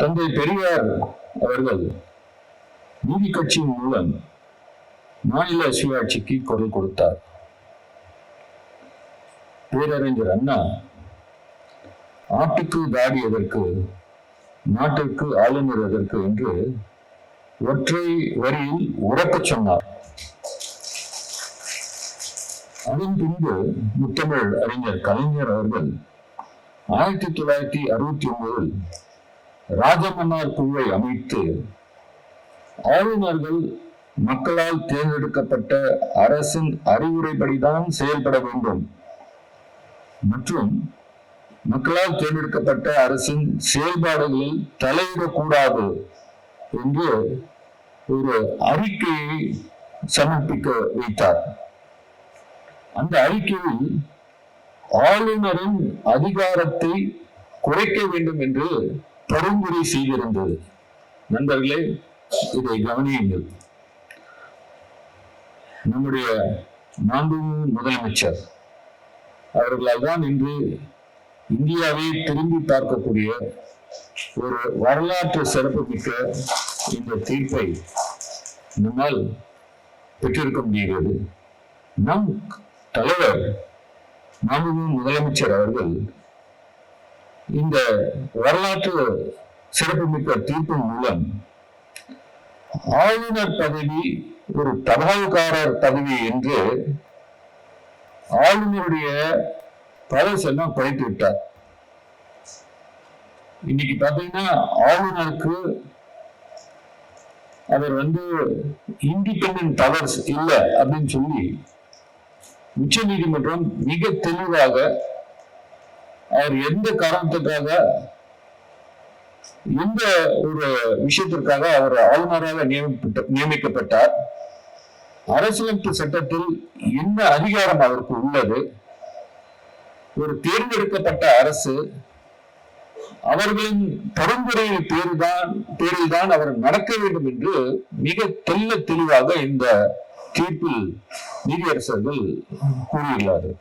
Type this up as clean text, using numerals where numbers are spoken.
தந்தை பெரியார் அவர்கள் நீதி கட்சியின் மூலம் மாநில சுயாட்சிக்கு குரல் கொடுத்தார். பேரறிஞர் அண்ணா ஆட்டுக்கு தாடி எதற்கு, நாட்டிற்கு ஆளுநர் எதற்கு என்று ஒற்றை வரியில் உறக்கச் சொன்னார். அதன் பின்பு முத்தமிழ் அறிஞர் கலைஞர் அவர்கள் 1969 ராஜமன்னார் குழுவை அமைத்து ஆளுநர்கள் மக்களால் தேர்ந்தெடுக்கப்பட்ட அரசின் அறிவுரைப்படிதான் செயல்பட வேண்டும் மற்றும் மக்களால் தேர்ந்தெடுக்கப்பட்ட அரசின் செயல்பாடுகளில் தலையிடக்கூடாது என்று ஒரு அறிக்கையை சமர்ப்பிக்க வைத்தார். அந்த அறிக்கையில் ஆளுநரின் அதிகாரத்தை குறைக்க வேண்டும் என்று பரிந்துரை செய்திருந்தது. நண்பர்களே, இதை கவனியுங்கள். நம்முடைய மாண்புமிகு முதலமைச்சர் அவர்களால் தான் இன்று இந்தியாவை திரும்பி பார்க்கக்கூடிய ஒரு வரலாற்று சிறப்புமிக்க இந்த தீர்ப்பை நம்மால் பெற்றிருக்க முடிகிறது. நம் தலைவர் மாண்புமிகு முதலமைச்சர் அவர்கள் இந்த வரலாற்று சிறப்புமிக்க தீர்ப்பின் மூலம் ஆளுநர் பதவி ஒரு தபால்காரர் பதவி என்று ஆளுநருடைய பதவியெல்லாம் குறைத்து விட்டார். இன்னைக்கு பாத்தீங்கன்னா ஆளுநருக்கு அவர் இண்டிபெண்டன்ட் பவர்ஸ் இல்லை அப்படின்னு சொல்லி உச்ச நீதிமன்றம் மிக தெளிவாக அவர் எந்த காரணத்துக்காக எந்த ஒரு விஷயத்திற்காக அவர் ஆளுநராக நியமிக்கப்பட்டார், அரசியலமைப்பு சட்டத்தில் என்ன அதிகாரம் அவருக்கு உள்ளது, ஒரு தேர்ந்தெடுக்கப்பட்ட அரசு அவர்களின் பரிந்துரையின் பேரில் தான் அவர் நடக்க வேண்டும் என்று மிக தெளிவாக இந்த தீர்ப்பில் நீதியரசர்கள் கூறியுள்ளார்கள்.